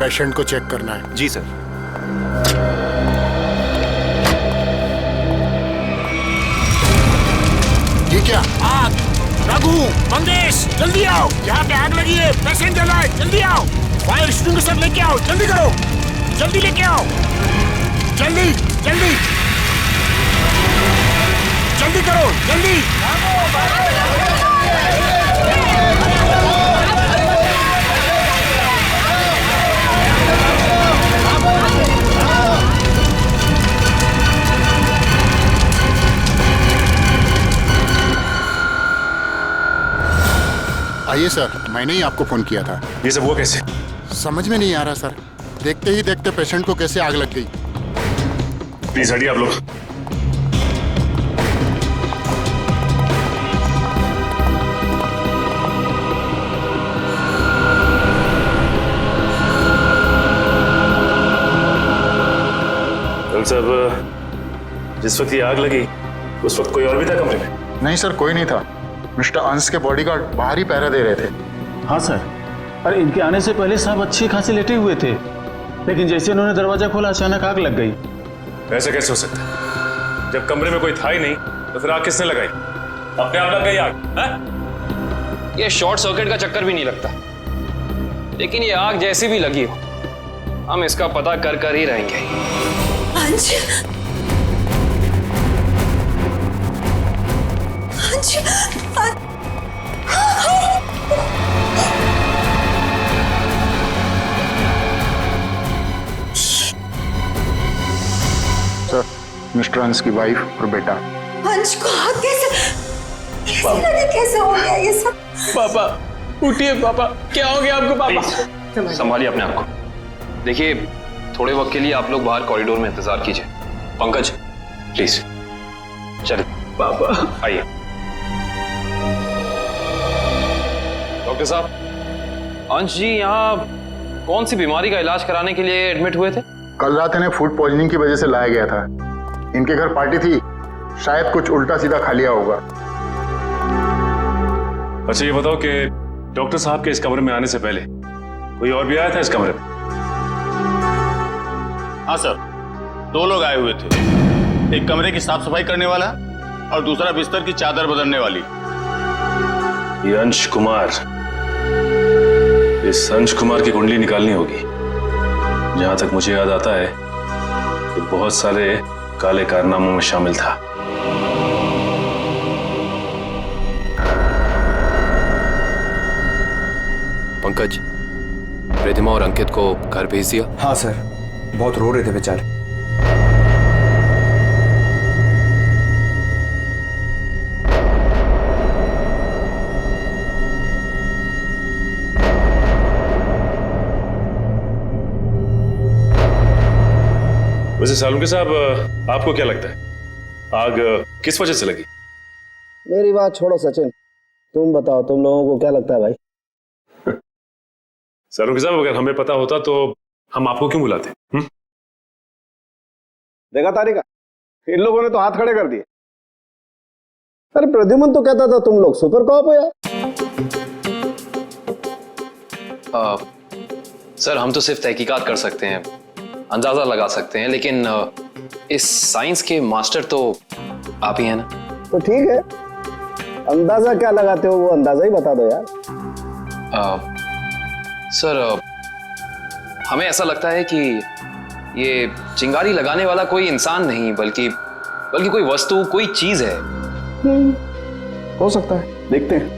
Patient को check करना है। जी सर। ये क्या? आग! रघु, मंगेश, जल्दी आओ, यहाँ पे आग लगी है, पेशेंट जला है, जल्दी आओ, फायर एक्सटिंग्विशर लेके आओ, जल्दी करो, जल्दी लेके आओ, जल्दी जल्दी जल्दी करो, जल्दी। आइए सर, मैंने ही आपको फोन किया था। ये सब हुआ कैसे? समझ में नहीं आ रहा सर, देखते ही देखते पेशेंट को कैसे आग लग गई। प्लीज हटिए आप लोग। साहब, जिस वक्त ये आग लगी उस वक्त कोई और भी था कमरे में? नहीं सर, कोई नहीं था। मिस्टर अंश के बॉडीगार्ड बाहर ही पहरा दे रहे थे। हाँ सर, अरे इनके आने से पहले साहब अच्छे खासे लेटे हुए थे, लेकिन जैसे उन्होंने दरवाजा खोला अचानक आग लग गई। ऐसा कैसे हो सकता है? जब कमरे में कोई था ही नहीं तो फिर आग किसने लगाई? अपने आप लग गई आग है? ये शॉर्ट सर्किट का चक्कर भी नहीं लगता, लेकिन ये आग जैसी भी लगी हो हम इसका पता कर ही रहेंगे। अंश, अंश, सर, मिस्टर अंश की वाइफ और बेटा। अंश को आग कैसे लगी, कैसे हो गया ये सब? पापा उठिए, पापा क्या हो गया आपको? पापा संभालिए अपने आप को। देखिए, थोड़े वक्त के लिए आप लोग बाहर कॉरिडोर में इंतजार कीजिए। पंकज प्लीज चलिए। पापा आइए। डॉक्टर साहब, अंश जी यहाँ कौन सी बीमारी का इलाज कराने के लिए एडमिट हुए थे? कल रात इन्हें फूड पॉइजनिंग की वजह से लाया गया था। इनके घर पार्टी थी, शायद कुछ उल्टा सीधा खा लिया होगा। अच्छा ये बताओ कि डॉक्टर साहब के इस कमरे में आने से पहले कोई और भी आया था इस कमरे में? हाँ सर, 2 लोग आए हुए थे। एक कमरे की साफ सफाई करने वाला और दूसरा बिस्तर की चादर बदलने वाली। ये अंश कुमार, इस अंश कुमार की कुंडली निकालनी होगी। जहां तक मुझे याद आता है कि बहुत सारे काले कारनामों में शामिल था। पंकज, रिधिमा और अंकित को घर भेज दिया? हाँ सर, बहुत रो रहे थे बेचारे। वैसे सालुंके साहब, आपको क्या लगता है आग किस वजह से लगी? मेरी बात छोड़ो सचिन, तुम बताओ, तुम लोगों को क्या लगता है भाई? सालुंके साहब, अगर हमें पता होता तो हम आपको क्यों बुलाते? देखा तारिका, इन लोगों ने तो हाथ खड़े कर दिए। अरे प्रद्युमन तो कहता था तुम लोग सुपर कॉप हो यार। सर, हम तो सिर्फ तहकीकात कर सकते हैं, अंदाजा लगा सकते हैं, लेकिन इस साइंस के मास्टर तो आप ही हैं ना। तो ठीक है, अंदाजा क्या लगाते हो वो अंदाजा ही बता दो यार। सर, हमें ऐसा लगता है कि ये चिंगारी लगाने वाला कोई इंसान नहीं, बल्कि कोई वस्तु, कोई चीज है। हो सकता है, देखते हैं।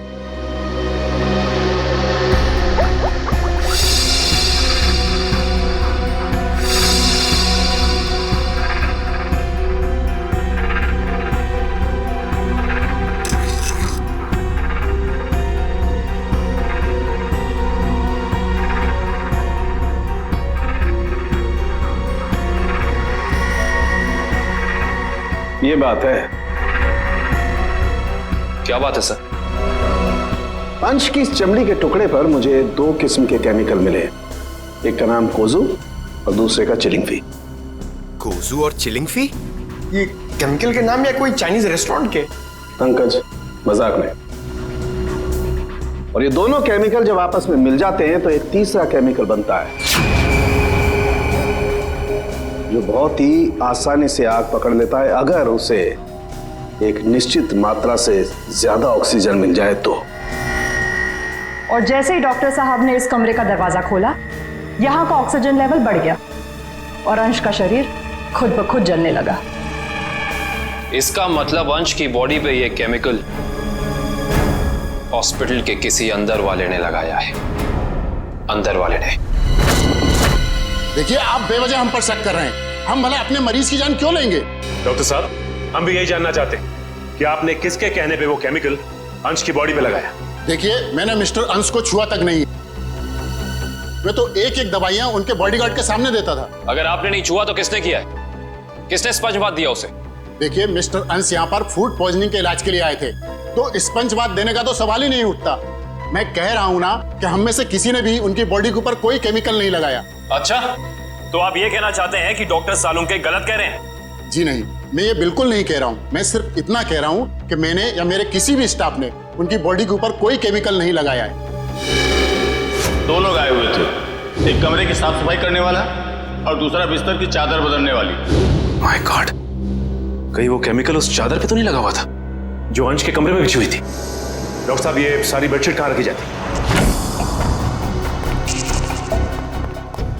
ये बात है। क्या बात है सर? अंश की इस चमड़ी के टुकड़े पर मुझे 2 किस्म के केमिकल मिले। एक का नाम कोजू और दूसरे का चिलिंगफी। कोजू और चिलिंगफी? ये केमिकल के नाम या कोई चाइनीज रेस्टोरेंट के? पंकज, मजाक नहीं। और ये दोनों केमिकल जब आपस में मिल जाते हैं तो एक तीसरा केमिकल बनता है। जो बहुत ही आसानी से आग पकड़ लेता है अगर उसे एक निश्चित मात्रा से ज्यादा ऑक्सीजन मिल जाए तो। और जैसे ही डॉक्टर साहब ने इस कमरे का दरवाजा खोला, यहाँ का ऑक्सीजन लेवल बढ़ गया और अंश का शरीर खुद ब खुद जलने लगा। इसका मतलब अंश की बॉडी पे ये केमिकल हॉस्पिटल के किसी अंदर वाले ने लगाया है। अंदर वाले ने। देखिए, आप बेवजह हम पर शक कर रहे हैं। हम भला अपने मरीज की जान क्यों लेंगे? डॉक्टर साहब, हम भी यही जानना चाहते हैं कि आपने किसके कहने पे वो केमिकल अंश की बॉडी पे लगाया। देखिए, मैंने मिस्टर अंश को छुआ तक नहीं। मैं तो एक एक दवाइयां उनके बॉडीगार्ड के सामने देता था। अगर आपने नहीं छुआ तो किसने किया है? किसने स्पंज बाथ दिया उसे? देखिए, मिस्टर अंश यहाँ पर फूड पॉइजनिंग के इलाज के लिए आए थे, तो स्पंज बाथ देने का तो सवाल ही नहीं उठता। मैं कह रहा हूँ ना कि हम में से किसी ने भी उनकी बॉडी के ऊपर कोई केमिकल नहीं लगाया। अच्छा, तो आप ये कहना चाहते हैं कि डॉक्टर सालुंके गलत कह रहे हैं? जी नहीं, मैं ये बिल्कुल नहीं कह रहा हूँ। मैं सिर्फ इतना कह रहा हूँ कि मैंने या मेरे किसी भी स्टाफ ने उनकी बॉडी के ऊपर कोई केमिकल नहीं लगाया है। 2 लोग आए हुए थे, एक कमरे की साफ सफाई करने वाला और दूसरा बिस्तर की चादर बदलने वाली। माय गॉड, कहीं वो केमिकल उस चादर पे तो नहीं लगा हुआ था जो अंश के कमरे में बिछी हुई थी? डॉक्टर साहब, ये सारी बेडशीट कहाँ रखी जाती?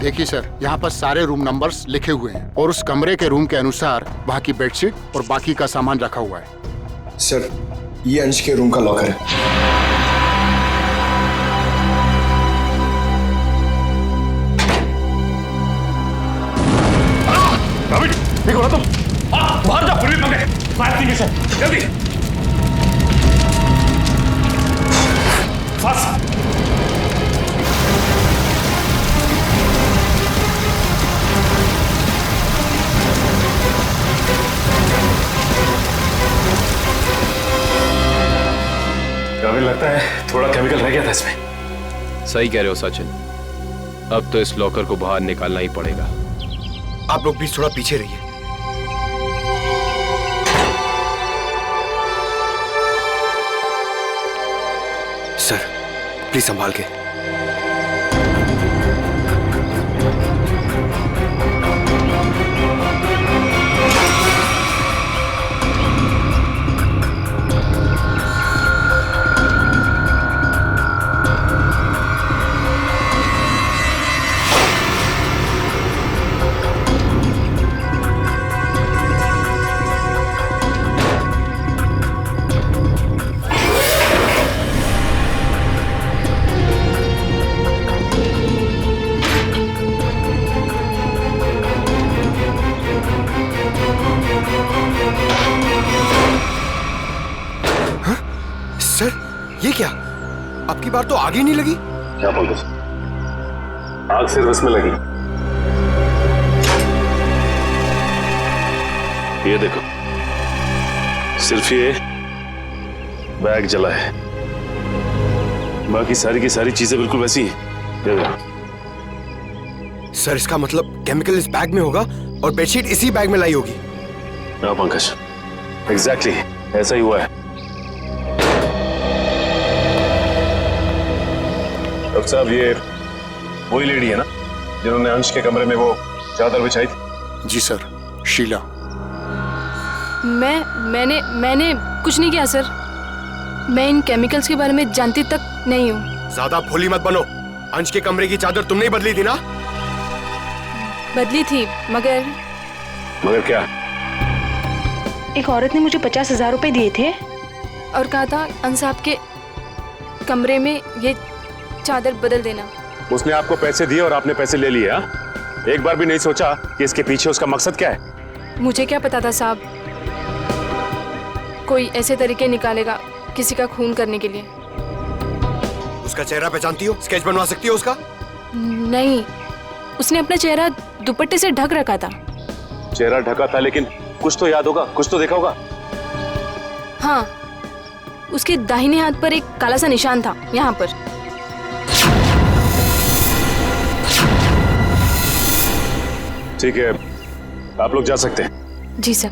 देखिए सर, यहाँ पर सारे रूम नंबर्स लिखे हुए हैं और उस कमरे के रूम के अनुसार वहाँ की बेडशीट और बाकी का सामान रखा हुआ है। सर, ये अंश के रूम का लॉकर है। ठीक हो ना तुम? बाहर जाओ, फिर भी पकड़े। फायर एक्सटिंग्विशर, जल्दी। फास्ट। अभी लगता है थोड़ा केमिकल रह गया था इसमें। सही कह रहे हो सचिन, अब तो इस लॉकर को बाहर निकालना ही पड़ेगा। आप लोग प्लीज थोड़ा पीछे रहिए। सर, प्लीज संभाल के। सर, ये क्या? आपकी बार तो आग ही नहीं लगी। क्या बोल रहे? आग सिर्फ इसमें लगी। ये देखो, सिर्फ ये बैग जला है, बाकी सारी की सारी चीजें बिल्कुल वैसी है। ये देखो। सर, इसका मतलब केमिकल इस बैग में होगा और बेडशीट इसी बैग में लाई होगी। हाँ पंकज, एग्जैक्टली ऐसा ही हुआ है। डॉक्टर साहब, ये वही लेडी है ना जिन्होंने अंश के कमरे में वो चादर बिछाई थी? जी सर, शीला। मैंने कुछ नहीं किया सर। मैं इन केमिकल्स के बारे में जानती तक नहीं हूँ। ज्यादा भोली मत बनो। अंश के कमरे की चादर तुमने ही बदली थी ना? बदली थी, मगर क्या? एक औरत ने मुझे 50,000 रुपए दिए थे और कहा था अंश साहब के कमरे में ये चादर बदल देना। उसने आपको पैसे दिए और आपने पैसे ले लिए? हाँ? एक बार भी नहीं सोचा कि इसके पीछे उसका मकसद क्या है? मुझे क्या पता था साहब, कोई ऐसे तरीके निकालेगा किसी का खून करने के लिए। उसका चेहरा पहचानती हो? स्केच बनवा सकती हो उसका? नहीं, उसने अपना चेहरा दुपट्टे से ढक रखा था। चेहरा ढका था, लेकिन कुछ तो याद होगा, कुछ तो देखा होगा। हाँ, उसके दाहिने हाथ पर एक काला सा निशान था, यहाँ पर। ठीक है, आप लोग जा सकते हैं। जी सर।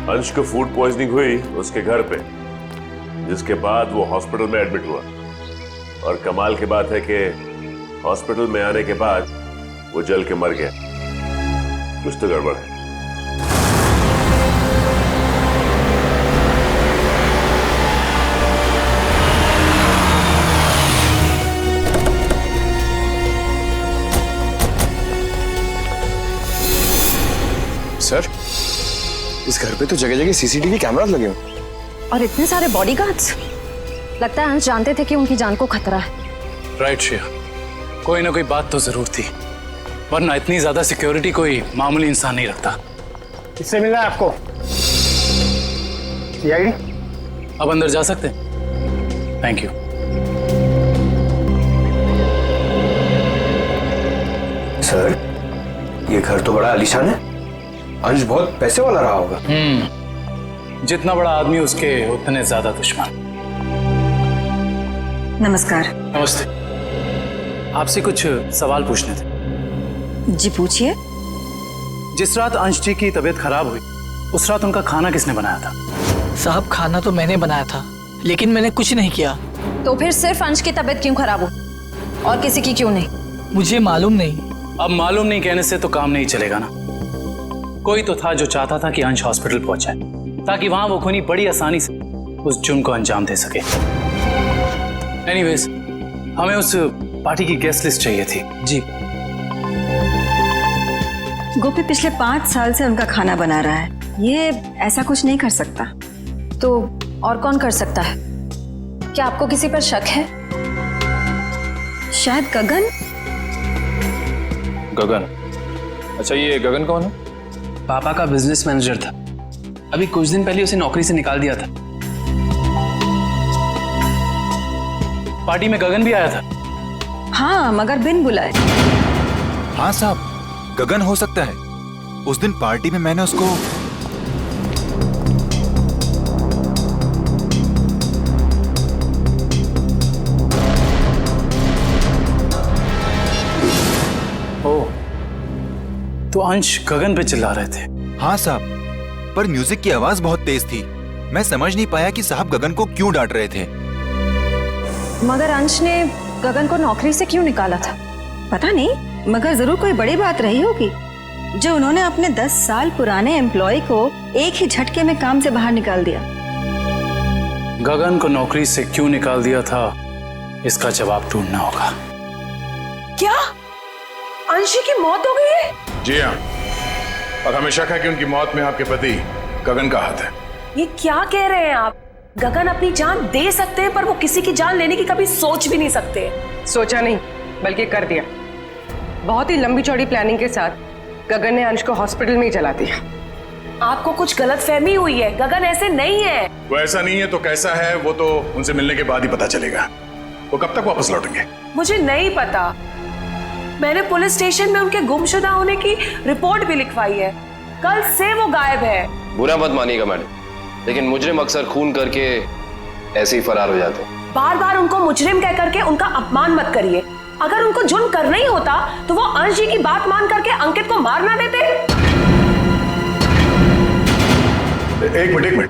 अंश को फूड पॉइजनिंग हुई उसके घर पे, जिसके बाद वो हॉस्पिटल में एडमिट हुआ। और कमाल की बात है कि हॉस्पिटल में आने के बाद वो जल के मर गया। कुछ तो गड़बड़ है। सर, इस घर पे तो जगह जगह सीसीटीवी कैमरास लगे हैं। और इतने सारे बॉडीगार्ड्स। लगता है अंश जानते थे कि उनकी जान को खतरा है। राइट श्रेया, कोई ना कोई बात तो जरूर थी, वरना इतनी ज्यादा सिक्योरिटी कोई मामूली इंसान नहीं रखता। किससे मिलना है आपको? सीआईडी? अब अंदर जा सकते हैं? Thank you. सर, ये घर तो बड़ा आलीशान है। अंश बहुत पैसे वाला रहा होगा। जितना बड़ा आदमी उसके उतने ज्यादा दुश्मन। नमस्कार। नमस्ते। आपसे कुछ सवाल पूछने थे। जी पूछिए। जिस रात अंश जी की तबीयत खराब हुई, उस रात उनका खाना किसने बनाया था? साहब, खाना तो मैंने बनाया था, लेकिन मैंने कुछ नहीं किया। तो फिर सिर्फ अंश की तबीयत क्यों खराब हो और किसी की क्यों नहीं? मुझे मालूम नहीं। अब मालूम नहीं कहने से तो काम नहीं चलेगा ना। कोई तो था जो चाहता था कि अंश हॉस्पिटल पहुंचे, ताकि वहां वो खूनी बड़ी आसानी से उस जुर्म को अंजाम दे सके। एनीवेज, हमें उस पार्टी की गेस्ट लिस्ट चाहिए थी। जी। गोपी पिछले 5 साल से उनका खाना बना रहा है, ये ऐसा कुछ नहीं कर सकता। तो और कौन कर सकता है? क्या आपको किसी पर शक है? शायद गगन। गगन? अच्छा, ये गगन कौन है? पापा का बिजनेस मैनेजर था। अभी कुछ दिन पहले उसे नौकरी से निकाल दिया था। पार्टी में गगन भी आया था? हाँ, मगर बिन बुलाए। हाँ साहब, गगन हो सकता है। उस दिन पार्टी में मैंने उसको तो अंश गगन पे चिल्ला रहे थे? हाँ साहब, पर म्यूजिक की आवाज बहुत तेज थी। मैं समझ नहीं पाया कि साहब गगन को क्यों डांट रहे थे। मगर अंश ने गगन को नौकरी से क्यों निकाला था? पता नहीं, मगर जरूर कोई बड़ी बात रही होगी जो उन्होंने अपने 10 साल पुराने एम्प्लॉय को एक ही झटके में काम से बाहर निकाल दिया। गगन को नौकरी से क्यों निकाल दिया था, इसका जवाब ढूंढना होगा। क्या अंशी की मौत हो गई है? जी हाँ, और हमें शक है कि उनकी मौत में आपके पति गगन का हाथ है। ये क्या कह रहे हैं आप? गगन अपनी जान दे सकते हैं, पर वो किसी की जान लेने की कभी सोच भी नहीं सकते। सोचा नहीं, बल्कि कर दिया। बहुत ही लंबी चौड़ी प्लानिंग के साथ गगन ने अंश को हॉस्पिटल में ही जला दिया। आपको कुछ गलतफहमी हुई है, गगन ऐसे नहीं है। वो ऐसा नहीं है तो कैसा है, वो तो उनसे मिलने के बाद ही पता चलेगा। वो कब तक वापस लौटेंगे? मुझे नहीं पता। मैंने पुलिस स्टेशन में उनके गुमशुदा होने की रिपोर्ट भी लिखवाई है। कल से वो गायब है। बुरा मत मानिएगा मैडम, लेकिन मुजरिम अक्सर खून करके ऐसे ही फरार हो जाते हैं। बार बार उनको मुजरिम कह करके उनका अपमान मत करिए। अगर उनको जुर्म करना ही होता तो वो अंश जी की बात मान करके अंकित को मार ना देते। एक मिनट,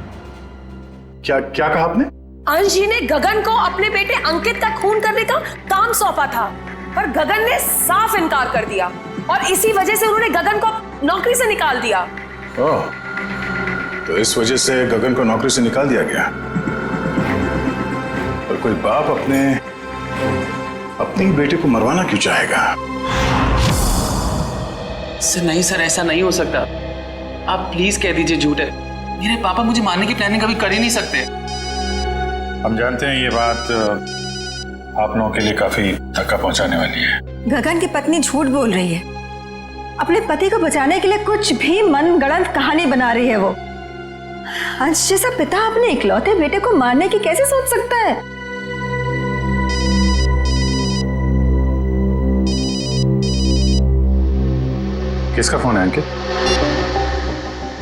क्या कहा आपने? अंश जी ने गगन को अपने बेटे अंकित का खून करने का काम सौंपा था, पर गगन ने साफ इनकार कर दिया और इसी वजह से उन्होंने गगन को नौकरी से निकाल दिया। ओह, तो इस वजह से गगन को नौकरी से निकाल दिया गया। और कोई बाप अपने ही बेटे को मरवाना क्यों चाहेगा? सर नहीं सर, ऐसा नहीं हो सकता। आप प्लीज कह दीजिए झूठ है। मेरे पापा मुझे मारने की प्लानिंग कभी कर ही नहीं सकते। हम जानते हैं ये बात आप लोगों के लिए काफी धक्का पहुंचाने वाली है। गगन की पत्नी झूठ बोल रही है। अपने पति को बचाने के लिए कुछ भी मनगढ़ंत कहानी बना रही है वो। अंश जैसा पिता अपने इकलौते बेटे को मारने की कैसे सोच सकता है? किसका फोन है अंकित?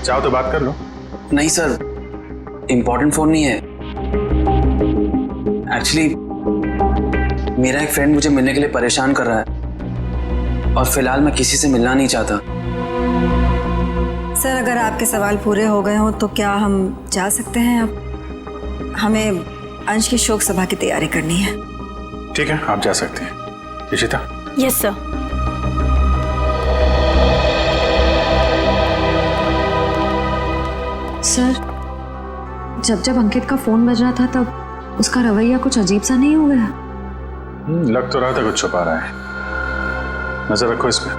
चाहो तो बात कर लो। नहीं सर, इंपॉर्टेंट फोन नहीं है। एक्चुअली मेरा एक फ्रेंड मुझे मिलने के लिए परेशान कर रहा है और फिलहाल मैं किसी से मिलना नहीं चाहता। सर, अगर आपके सवाल पूरे हो गए हो तो क्या हम जा सकते हैं? अब हमें अंश की शोक सभा की तैयारी करनी है। ठीक है, आप जा सकते हैं। इशिता? Yes sir. सर, जब जब अंकित का फोन बज रहा था तब उसका रवैया कुछ अजीब सा नहीं हो गया? लग तो रहा था कुछ छुपा रहा है। नजर रखो इस पे।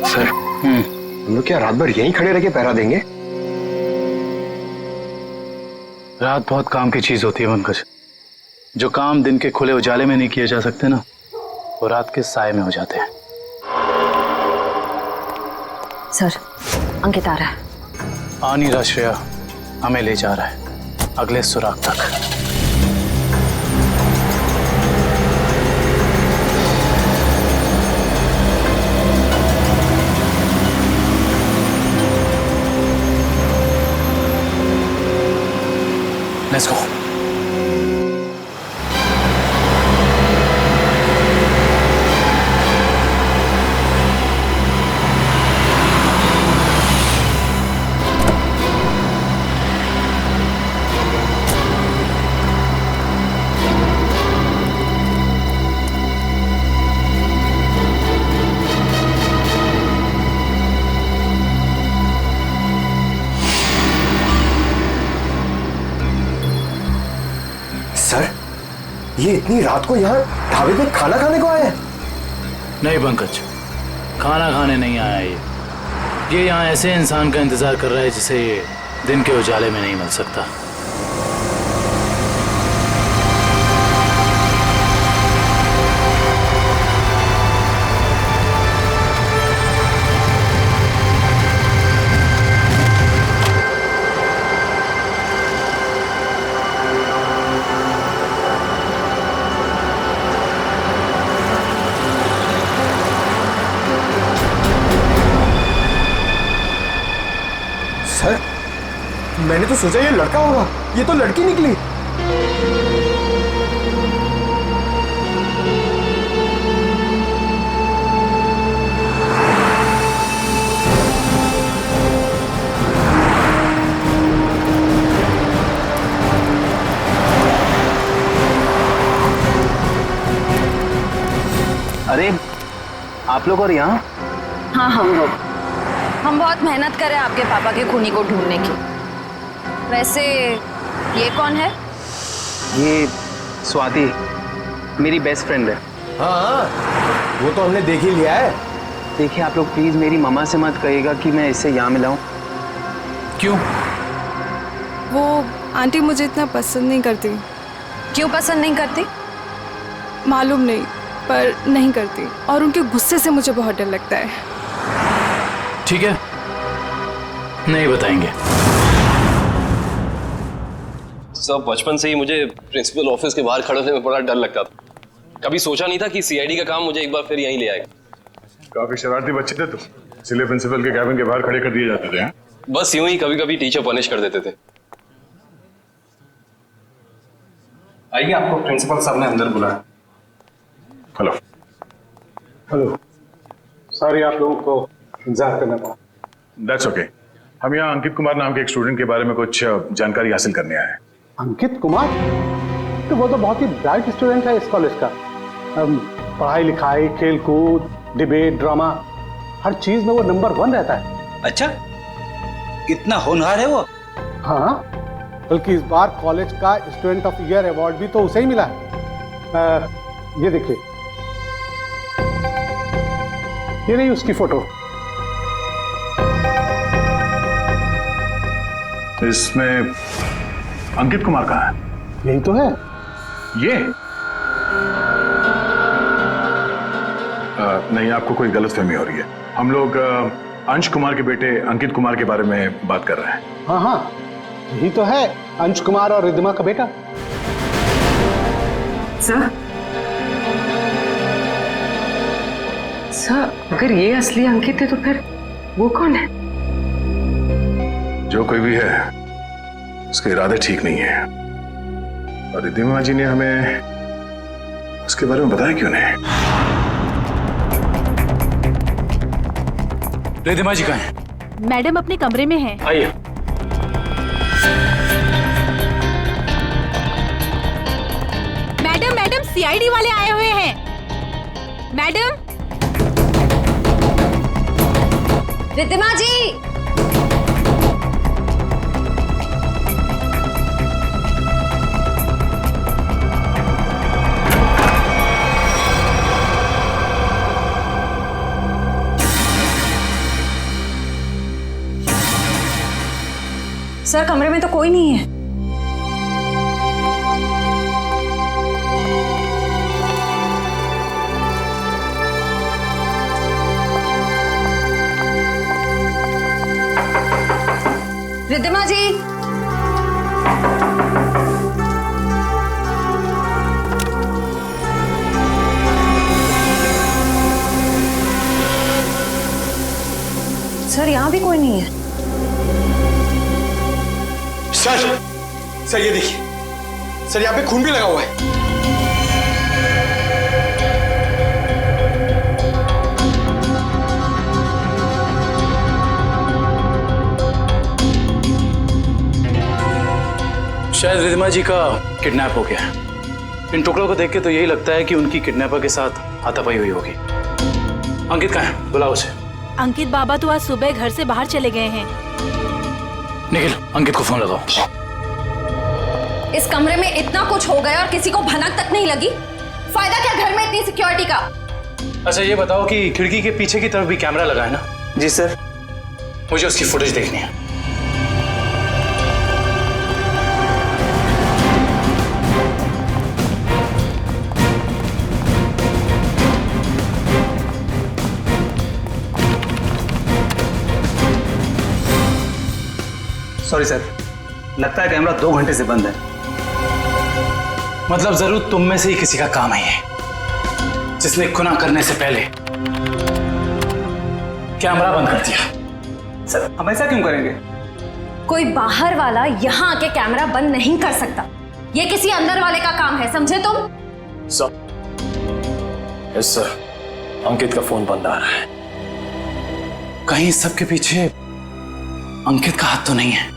सर, हम लोग क्या रात भर यहीं खड़े रह के पहरा देंगे? रात बहुत काम की चीज होती है पंकज। जो काम दिन के खुले उजाले में नहीं किए जा सकते ना, वो रात के साए में हो जाते हैं। सर, अंकित आ रहा है। आ नहीं रहा श्रेया, हमें ले जा रहा है अगले सुराग तक। Let's go. सर, ये इतनी रात को यहाँ ढाबे पे खाना खाने को आया है? नहीं पंकज, खाना खाने नहीं आया ये यहाँ ऐसे इंसान का इंतजार कर रहा है जिसे दिन के उजाले में नहीं मिल सकता। सर, मैंने तो सोचा ये लड़का होगा, ये तो लड़की निकली। अरे आप लोग और यहाँ? हाँ, हम बहुत मेहनत करें आपके पापा के खूनी को ढूंढने की। वैसे ये कौन है? ये स्वाति, मेरी बेस्ट फ्रेंड है। हाँ, वो तो हमने देख ही लिया है। देखिए आप लोग प्लीज मेरी मामा से मत कहिएगा कि मैं इससे यहाँ मिलाऊं। क्यों? वो आंटी मुझे इतना पसंद नहीं करती। क्यों पसंद नहीं करती? मालूम नहीं, पर नहीं करती, और उनके गुस्से से मुझे बहुत डर लगता है। ठीक है, नहीं बताएंगे। सब बचपन से ही मुझे प्रिंसिपल ऑफिस के बाहर खड़े होने में बड़ा डर लगता था। कभी सोचा नहीं था कि सीआईडी का काम मुझे एक बार फिर यहीं ले आएगा। काफी शरारती बच्चे थे तुम, इसलिए प्रिंसिपल के कैबिन के बाहर खड़े कर दिए जाते थे। हैं? बस यूं ही कभी कभी टीचर पनिश कर देते थे। आइए, आपको प्रिंसिपल साहब ने अंदर बुलाया। हेलो। हेलो, सॉरी आप लोगों को इंतजार करना पड़ा। That's okay. हम यहाँ अंकित कुमार नाम के एक स्टूडेंट के बारे में कुछ जानकारी हासिल करने आए हैं। अंकित कुमार? तो वो तो बहुत ही ब्राइट स्टूडेंट है इस कॉलेज का। पढ़ाई लिखाई, खेल कूद, डिबेट, ड्रामा, हर चीज में वो नंबर 1 रहता है। अच्छा, इतना होनहार है वो? हाँ, बल्कि इस बार कॉलेज का स्टूडेंट ऑफ ईयर अवार्ड भी तो उसे ही मिला है। ये देखिए, ये नहीं उसकी फोटो। इसमें अंकित कुमार कहाँ है? यही तो है। ये नहीं, आपको कोई गलतफहमी हो रही है। हम लोग अंश कुमार के बेटे अंकित कुमार के बारे में बात कर रहे हैं। हाँ हाँ, यही तो है, अंश कुमार और रिद्धिमा का बेटा। सर, अगर ये असली अंकित है तो फिर वो कौन है? जो कोई भी है, उसके इरादे ठीक नहीं है। और रिद्धिमा जी ने हमें उसके बारे में बताया क्यों नहीं? रिद्धिमा जी कहाँ हैं? मैडम अपने कमरे में हैं। आइए। मैडम, सीआईडी वाले आए हुए हैं। मैडम। रिद्धिमा जी। सर कमरे में तो कोई नहीं है। रिद्धिमा जी। सर यहाँ भी कोई नहीं है। सर ये देखिए सर, यहाँ पे खून भी लगा हुआ है। शायद रिद्धिमा जी का किडनैप हो गया है। इन टुकड़ों को देख के तो यही लगता है कि उनकी किडनैपर के साथ हाथापाई हुई होगी। अंकित कहाँ है? बुलाओ उसे। अंकित बाबा तो आज सुबह घर से बाहर चले गए हैं। निखिल, अंकित को फोन लगाओ। इस कमरे में इतना कुछ हो गया और किसी को भनक तक नहीं लगी। फायदा क्या घर में इतनी सिक्योरिटी का? अच्छा ये बताओ कि खिड़की के पीछे की तरफ भी कैमरा लगा है ना? जी सर। मुझे उसकी फुटेज देखनी है। सॉरी सर, लगता है कैमरा 2 घंटे से बंद है। मतलब जरूर तुम में से ही किसी का काम है ये, जिसने गुनाह करने से पहले कैमरा बंद कर दिया। सर हम ऐसा क्यों करेंगे? कोई बाहर वाला यहाँ आके कैमरा बंद नहीं कर सकता। ये किसी अंदर वाले का काम है, समझे तुम? यस सर, अंकित का फोन बंद आ रहा है। कहीं सबके पीछे अंकित का हाथ तो नहीं है?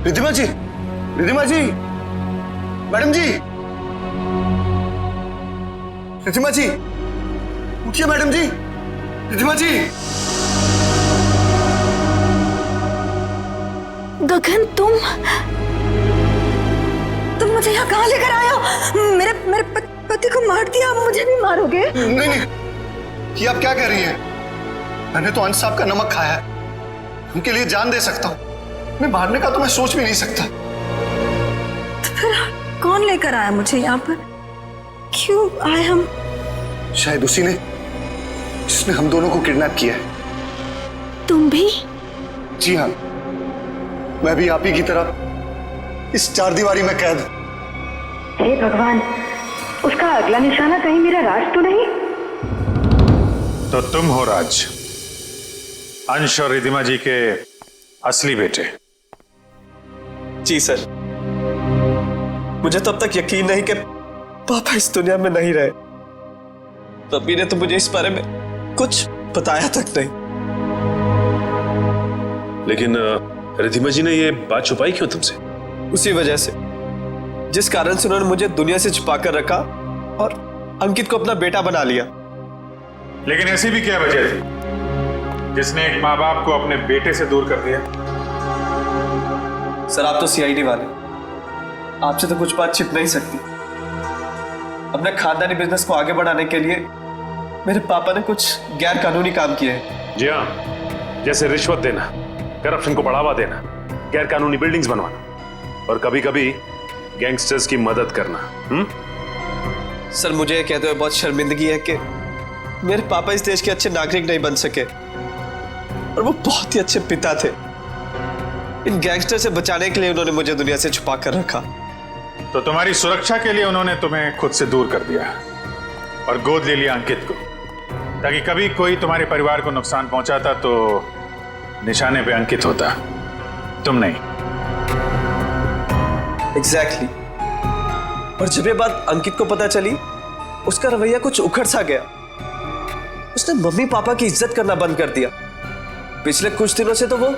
रिद्धिमा जी, रिद्धिमा जी, मैडम जी, रिद्धिमा जी, उठिए मैडम जी, रिद्धिमा जी। गगन तुम मुझे यहाँ कहाँ लेकर आए हो? मेरे पति को मार दिया, आप मुझे भी मारोगे? नहीं नहीं, ये आप क्या कह रही हैं? मैंने तो अंश साहब का नमक खाया है, उनके लिए जान दे सकता हूँ। मैं मारने का तो मैं सोच भी नहीं सकता। तो फिर कौन लेकर आया मुझे यहाँ पर? क्यों आए हम? शायद उसी ने जिसने हम दोनों को किडनैप किया है। तुम भी? जी हाँ, मैं भी आप ही की तरह इस चारदीवारी में कैद हूं। हे भगवान, उसका अगला निशाना कहीं मेरा राज तो नहीं? तो तुम हो राज, अंश और रिद्धिमा जी के असली बेटे। जी सर, मुझे तब तक यकीन नहीं कि पापा इस दुनिया में नहीं रहे। तभी ने तो मुझे इस बारे में कुछ बताया तक नहीं। लेकिन रिधिमा जी ने ये बात छुपाई क्यों तुमसे? उसी वजह से जिस कारण से उन्होंने मुझे दुनिया से छुपा कर रखा और अंकित को अपना बेटा बना लिया। लेकिन ऐसी भी क्या वजह थी जिसने एक माँ बाप को अपने बेटे से दूर कर दिया? सर आप तो सीआईडी वाले, आपसे तो कुछ बात छिप नहीं सकती। अपने खानदानी बिजनेस को आगे बढ़ाने के लिए मेरे पापा ने कुछ गैर कानूनी काम किए हैं। जी हाँ, जैसे रिश्वत देना, करप्शन को बढ़ावा देना, गैर कानूनी बिल्डिंग्स बनवाना और कभी कभी गैंगस्टर्स की मदद करना। सर मुझे कहते हुए बहुत शर्मिंदगी है कि मेरे पापा इस देश के अच्छे नागरिक नहीं बन सके और वो बहुत ही अच्छे पिता थे। इन गैंगस्टर से बचाने के लिए उन्होंने मुझे दुनिया से छुपा कर रखा। तो तुम्हारी सुरक्षा के लिए उन्होंने तुम्हें खुद से दूर कर दिया और गोद ले लिया अंकित को, ताकि कभी कोई तुम्हारे परिवार को नुकसान पहुंचाता तो निशाने पे अंकित होता, तुम नहीं। एग्जैक्टली। और जब ये बात अंकित को पता चली, उसका रवैया कुछ उखड़ सा गया। उसने मम्मी पापा की इज्जत करना बंद कर दिया। पिछले कुछ दिनों से तो वो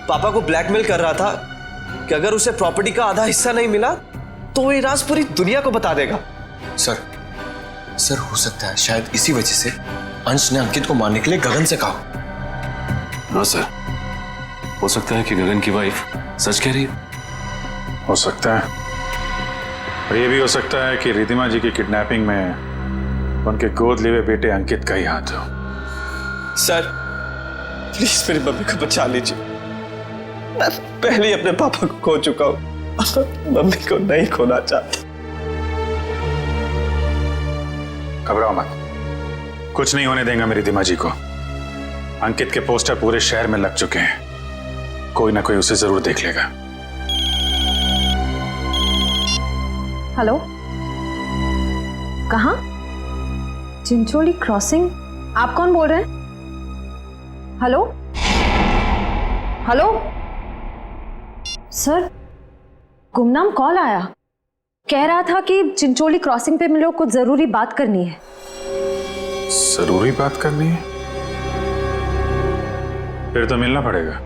पापा को ब्लैकमेल कर रहा था कि अगर उसे प्रॉपर्टी का आधा हिस्सा नहीं मिला तो वो ये राज पूरी दुनिया को बता देगा। सर हो सकता है शायद इसी वजह से अंश ने अंकित को मारने के लिए गगन से कहा। हाँ सर, हो सकता है कि गगन की वाइफ सच कह रही है। हो सकता है, और ये भी हो सकता है कि रिधिमा जी की किडनैपिंग में उनके गोद लिए हुए बेटे अंकित का ही हाथ हो। सर प्लीज मेरी मम्मी को बचा लीजिए। मैं पहले ही अपने पापा को खो चुका हूं, मम्मी को नहीं खोना चाहता। घबराओ मत, कुछ नहीं होने देंगे मेरी रिधिमा जी को। अंकित के पोस्टर पूरे शहर में लग चुके हैं, कोई ना कोई उसे जरूर देख लेगा। हेलो, कहाँ? चिंचोली क्रॉसिंग? आप कौन बोल रहे हैं? हेलो हेलो सर, गुमनाम कॉल आया, कह रहा था कि चिंचोली क्रॉसिंग पे हम लोग कुछ जरूरी बात करनी है। जरूरी बात करनी है? फिर तो मिलना पड़ेगा।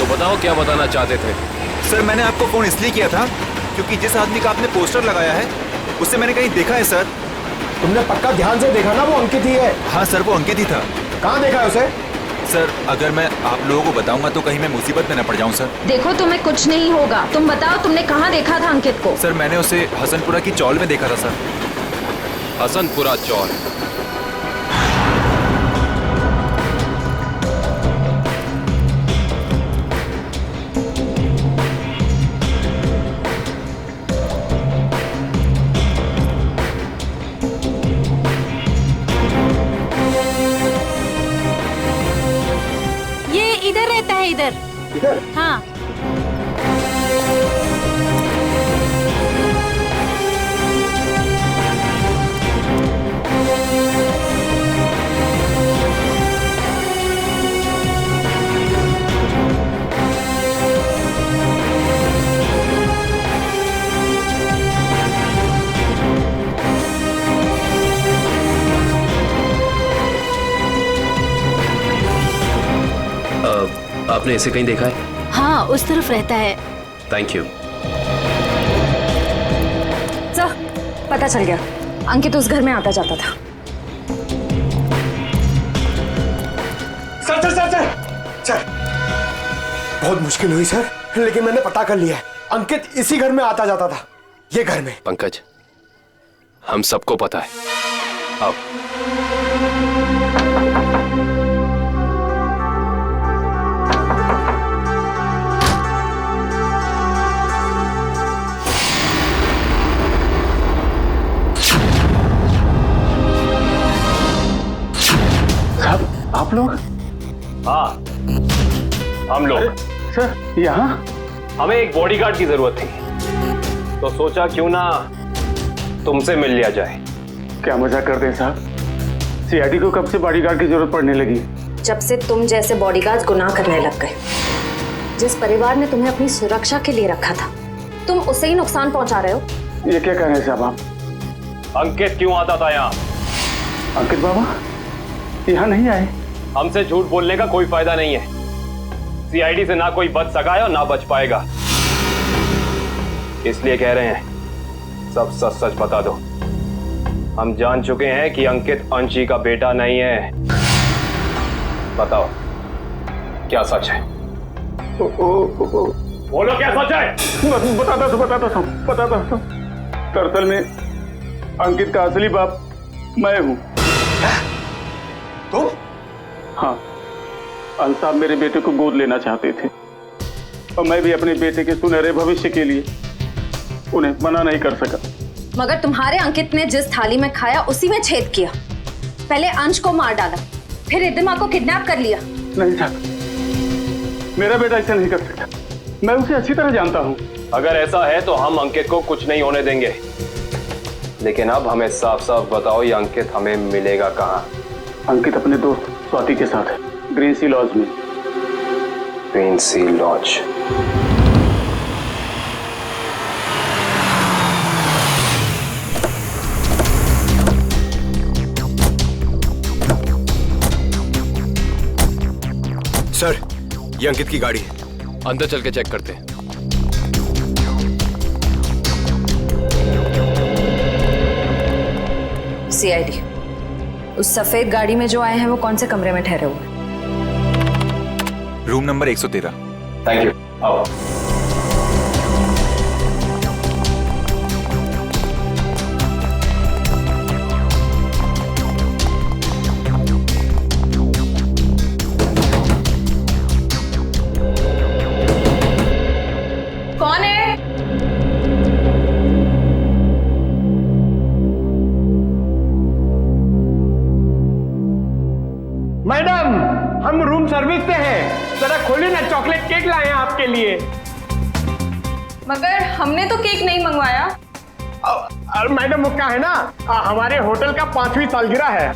बताओ क्या बताना चाहते थे? सर मैंने आपको फोन इसलिए किया था क्योंकि जिस आदमी का आपने पोस्टर लगाया है उसे मैंने कहीं देखा है सर। तुमने पक्का ध्यान से देखा ना? वो अंकित ही है। हाँ सर, वो अंकित ही था। कहाँ देखा है उसे? सर अगर मैं आप लोगों को बताऊंगा तो कहीं मैं मुसीबत में न पड़ जाऊं सर। देखो तुम्हें कुछ नहीं होगा, तुम बताओ तुमने कहाँ देखा था अंकित को? सर मैंने उसे हसनपुरा की चौल में देखा था सर। हसनपुरा चौल? इधर? हाँ। आपने इसे कहीं देखा है? हाँ, उस तरफ रहता है। Thank you. सर, पता चल गया, अंकित उस घर में आता जाता था। Sir sir sir sir sir, बहुत मुश्किल हुई सर, लेकिन मैंने पता कर लिया है, अंकित इसी घर में आता जाता था, ये घर में। पंकज, हम सबको पता है। अब आप लोग? हाँ, हम लोग। सर यहाँ? हमें एक बॉडीगार्ड की जरूरत थी। तो सोचा क्यों ना तुमसे मिल लिया जाए। क्या मजाक करते हैं साहब? सीआईडी को कब से बॉडीगार्ड की जरूरत पड़ने लगी? जब से तुम जैसे बॉडीगार्ड गुनाह करने लग गए। जिस परिवार ने तुम्हें अपनी सुरक्षा के लिए रखा था, तुम उसे ही नुकसान पहुंचा रहे हो। ये क्या कह रहे हैं साहब आप? अंकित क्यों आता था यहाँ? अंकित बाबा यहाँ नहीं आए। हमसे झूठ बोलने का कोई फायदा नहीं है। सीआईडी से ना कोई बच सका है और ना बच पाएगा, इसलिए कह रहे हैं सब सच सच बता दो। हम जान चुके हैं कि अंकित अंशी का बेटा नहीं है। बताओ क्या सच है? बोलो क्या सच है? बताता हूँ। दरअसल में अंकित का असली बाप मैं हूँ। तुम? हाँ, अंश साहब मेरे बेटे को गोद लेना चाहते थे और मैं भी अपने बेटे के सुनहरे भविष्य के लिए उन्हें मना नहीं कर सका। मगर तुम्हारे अंकित ने जिस थाली में खाया उसी में छेद किया। पहले अंश को मार डाला, फिर रिद्धिमा को किडनैप कर लिया। नहीं साहब, मेरा बेटा ऐसा नहीं कर सकता। मैं उसे अच्छी तरह जानता हूँ। अगर ऐसा है तो हम अंकित को कुछ नहीं होने देंगे, लेकिन अब हमें साफ साफ बताओ ये अंकित हमें मिलेगा कहाँ? अंकित अपने दोस्त स्वाति के साथ है, ग्रीन सी लॉज में। ग्रीन सी लॉज? सर, ये अंकित की गाड़ी है। अंदर चल के चेक करते हैं। सीआईडी, उस सफेद गाड़ी में जो आए हैं वो कौन से कमरे में ठहरे हुए? Room number 113। Thank you. आओ। कौन है? मैडम, हम रूम सर्विस से हैं। जरा खोलिए ना, चॉकलेट केक लाए हैं आपके लिए। मगर हमने तो केक नहीं मंगवाया। मैडम वो क्या है ना, हमारे होटल का 5वीं सालगिरह है,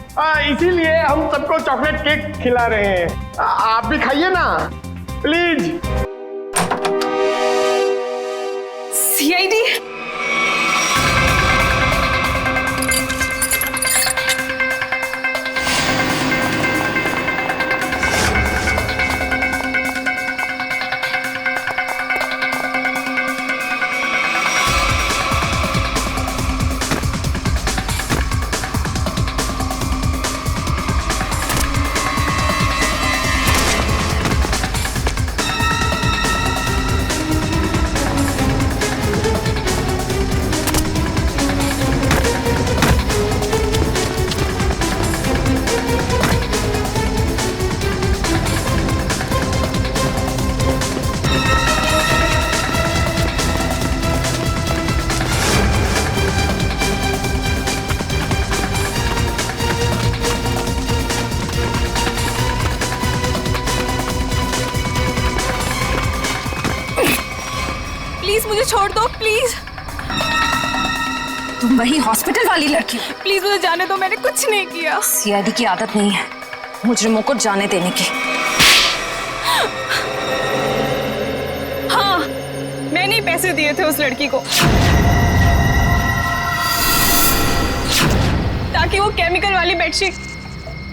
इसीलिए हम सबको चॉकलेट केक खिला रहे हैं। आप भी खाइए ना प्लीज। सीआईडी, प्लीज मुझे छोड़ दो, प्लीज। तुम वही हॉस्पिटल वाली लड़की हो? प्लीज मुझे जाने दो, मैंने कुछ नहीं किया। सीआईडी की आदत नहीं है मुजरिमों को जाने देने की। हाँ, मैंने ही पैसे दिए थे उस लड़की को ताकि वो केमिकल वाली बेडशीट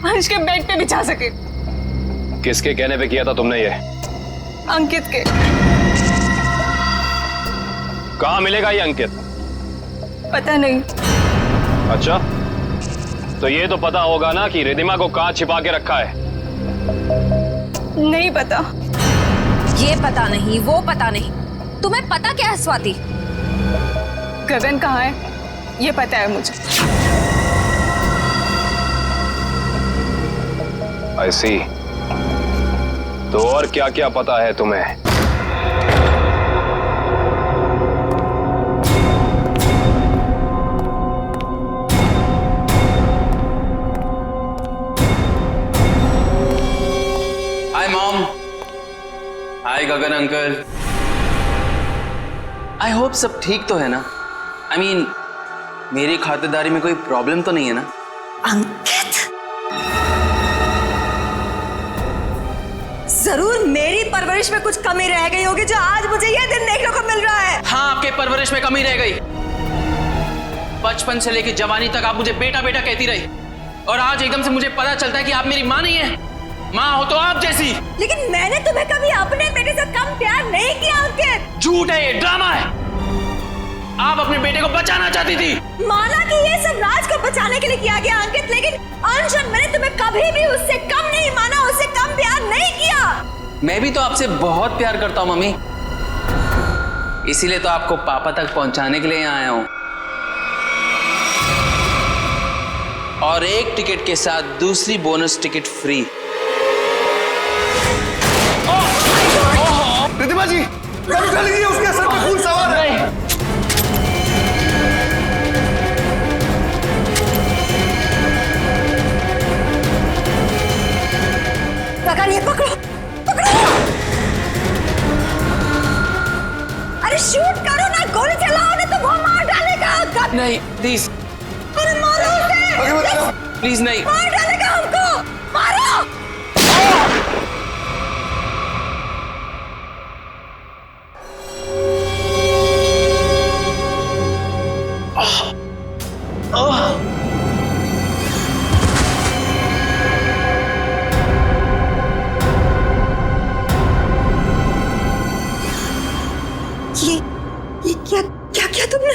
अंश के बेड पे बिछा सके। किसके कहने पे किया था तुमने ये? अंकित के। कहाँ मिलेगा ये अंकित? पता नहीं। अच्छा, तो ये तो पता होगा ना कि रिद्धिमा को कहाँ छिपा के रखा है? नहीं पता। ये पता नहीं, वो पता नहीं, तुम्हें पता क्या है स्वाति? गगन कहाँ है ये पता है मुझे। I see। तो और क्या क्या पता है तुम्हें? Hi mom, hi Gagan uncle. I hope सब ठीक तो है ना? आई मीन मेरी खातिरदारी में कोई प्रॉब्लम तो नहीं है ना? अंकित, जरूर मेरी परवरिश में कुछ कमी रह गई होगी जो आज मुझे ये दिन देखने को मिल रहा है। हाँ, आपके परवरिश में कमी रह गई। बचपन से लेकर जवानी तक आप मुझे बेटा बेटा कहती रही, और आज एकदम से मुझे पता चलता है कि आप मेरी माँ नहीं है। माँ हो तो आप जैसी। लेकिन मैंने तुम्हें कभी अपने बेटे से कम प्यार नहीं किया अंकित। झूठ है, ये ड्रामा है। आप अपने बेटे को बचाना चाहती थी। माना कि ये सब राज को बचाने के लिए किया गया अंकित, लेकिन अंशन मैंने तुम्हें कभी भी उससे कम नहीं माना, उससे कम प्यार नहीं किया। मैं भी तो आपसे बहुत प्यार करता हूँ मम्मी, इसीलिए तो आपको पापा तक पहुंचाने के लिए यहाँ आया हूँ। और एक टिकट के साथ दूसरी बोनस टिकट फ्री। रिद्धिमा जी, गन उठा लीजिए, उसके सर पे खून सवार है। गगन, ये पकड़ो, पकड़ो। अरे शूट करो ना, गोली चलाओ ना, तो वो मार डालेगा। नहीं प्लीज, अरे मारो उसे। प्लीज नहीं, मार डालेगा हमको, मारो। ये क्या क्या क्या तुमने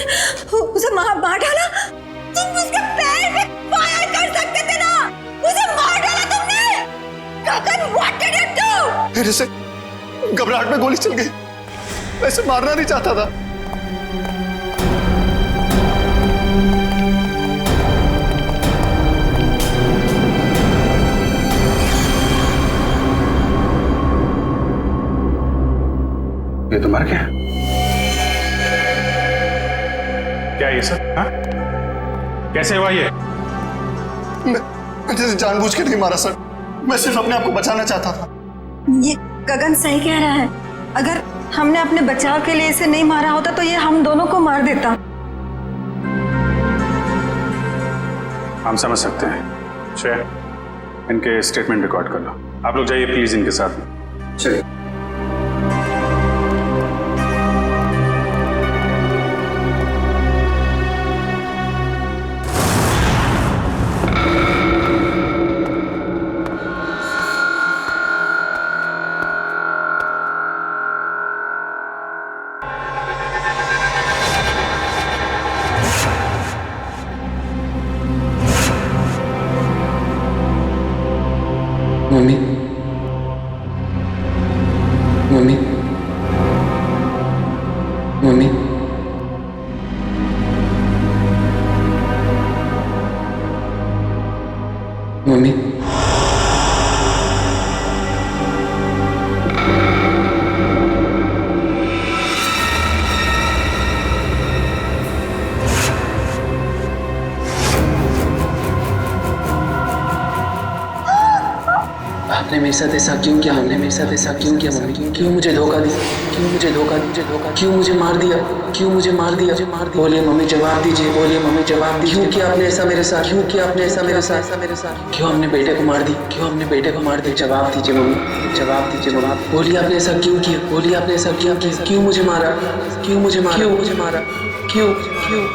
उसे मार डाला? तुम उसके पैर पे फायर कर सकते थे ना, उसे मार डाला तुमने। गगन, व्हाट डिड यू डू? मेरे से घबराहट में गोली चल गई, वैसे मारना नहीं चाहता था। ये तो मर गया क्या? ये सब हाँ? कैसे हुआ ये? मैं जैसे जानबूझ के नहीं मारा सर, मैं सिर्फ अपने आप को बचाना चाहता था। ये गगन सही कह रहा है, अगर हमने अपने बचाव के लिए इसे नहीं मारा होता तो ये हम दोनों को मार देता। हम समझ सकते हैं। श्रेया, इनके स्टेटमेंट रिकॉर्ड कर लो। आप लोग जाइए प्लीज इनके साथ में। चलिए। मम्मी, मम्मी, मम्मी, मम्मी, आपने मेरे साथ ऐसा क्यों किया? हमने मेरे साथ ऐसा क्यों किया मम्मी? क्यों मुझे धोखा दिया? क्यों मुझे धोखा दिया? क्यों मुझे मार दिया? क्यों मुझे मार दिया? बोलिए मम्मी, जवाब दीजिए। बोलिए मम्मी, जवाब दीजिए। क्यों किया आपने ऐसा मेरे साथ? क्यों किया आपने ऐसा मेरे साथ? क्यों हमने बेटे को मार दी? क्यों हमने बेटे को मार दिया? जवाब दीजिए मम्मी, जवाब दीजिए मम्मी। बोलिए आपने ऐसा क्यों किया? बोलिए आपने ऐसा क्यों किया? क्यों मुझे मारा? क्यों मुझे मारा? क्यों मुझे मारा? क्यों क्यों?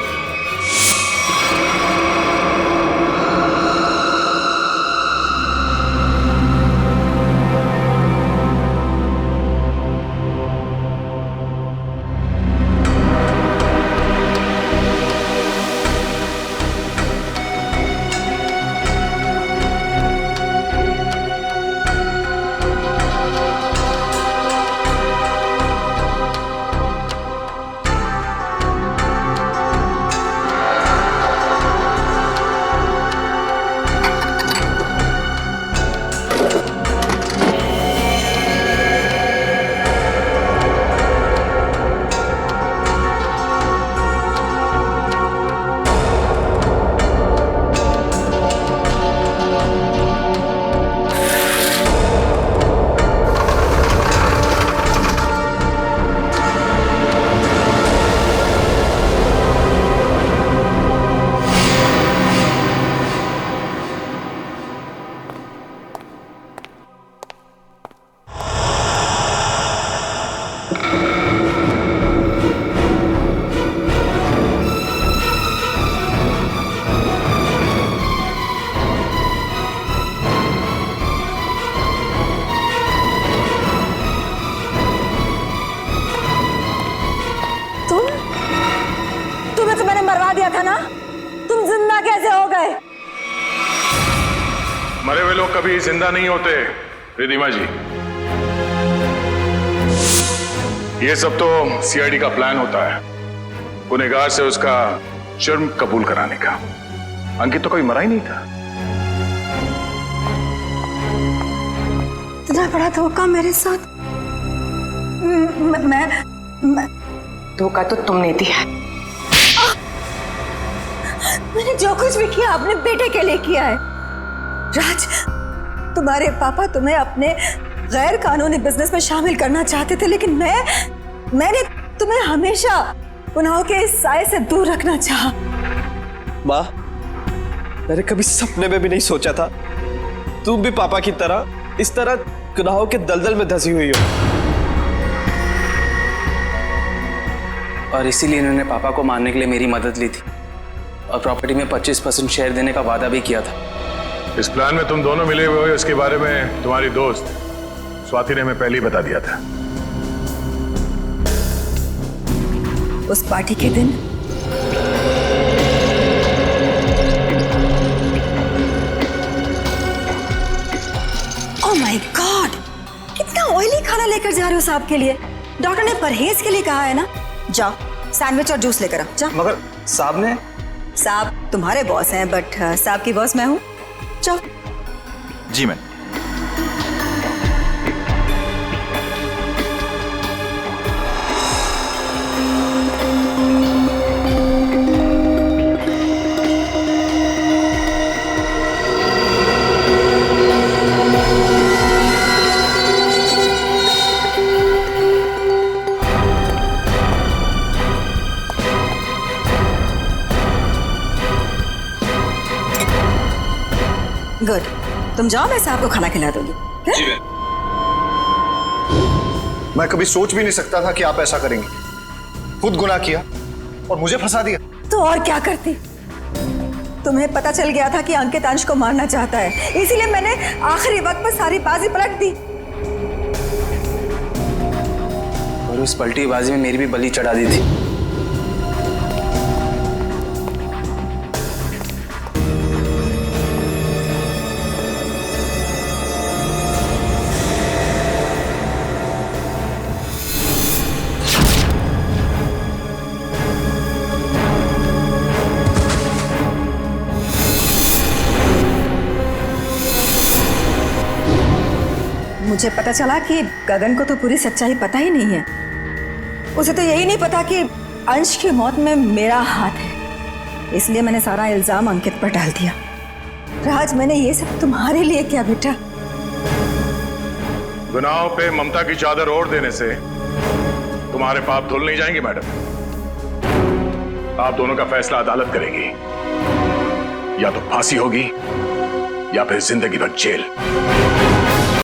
था ना, तुम जिंदा कैसे हो गए? मरे हुए लोग कभी जिंदा नहीं होते रिधिमा जी। ये सब तो सीआईडी का प्लान होता है, गुनहगार से उसका जुर्म कबूल कराने का। अंकित तो कोई मरा ही नहीं था। इतना बड़ा धोखा मेरे साथ। मैं धोखा तो तुमने दिया। मैंने जो कुछ भी किया अपने बेटे के लिए किया है। राज, तुम्हारे पापा तुम्हें अपने गैर कानूनी बिजनेस में शामिल करना चाहते थे, लेकिन मैंने तुम्हें हमेशा गुनाहों के इस साए से दूर रखना चाहा। माँ, मैंने कभी सपने में भी नहीं सोचा था तुम भी पापा की तरह इस तरह गुनाहों के दलदल में धंसी हुई हो। और इसीलिए इन्होंने पापा को मारने के लिए मेरी मदद ली थी और प्रॉपर्टी में 25% शेयर देने का वादा भी किया था। इस प्लान में तुम दोनों मिले हुए हो, इसके बारे में तुम्हारी दोस्त स्वाति ने हमें पहले ही बता दिया था। उस पार्टी के दिन ओह माय गॉड, कितना ऑयली खाना लेकर जा रहे हो साहब के लिए? डॉक्टर ने परहेज के लिए कहा है ना। जाओ सैंडविच और जूस लेकर आओ। जाओ। मगर साहब ने? साहब तुम्हारे बॉस हैं, बट साहब की बॉस मैं हूँ। जाओ। जी मैम। गुड, तुम जाओ, मैं साहब को खाना खिला दूंगी। जी मैं कभी सोच भी नहीं सकता था कि आप ऐसा करेंगे। खुद गुनाह किया और मुझे फंसा दिया। तो और क्या करती? तुम्हें पता चल गया था कि अंकित अंश को मारना चाहता है, इसीलिए मैंने आखिरी वक्त पर सारी बाजी पलट दी। और उस पलटी बाजी में मेरी भी बलि चढ़ा दी थी। मुझे पता चला कि गगन को तो पूरी सच्चाई पता ही नहीं है। उसे तो यही नहीं पता कि अंश की मौत में मेरा हाथ है, इसलिए मैंने सारा इल्जाम अंकित पर डाल दिया। राज, मैंने ये सब तुम्हारे लिए किया बेटा। गुनाहों पे ममता की चादर ओढ़ देने से तुम्हारे पाप धुल नहीं जाएंगे मैडम। आप दोनों का फैसला अदालत करेगी, या तो फांसी होगी या फिर जिंदगी भर जेल।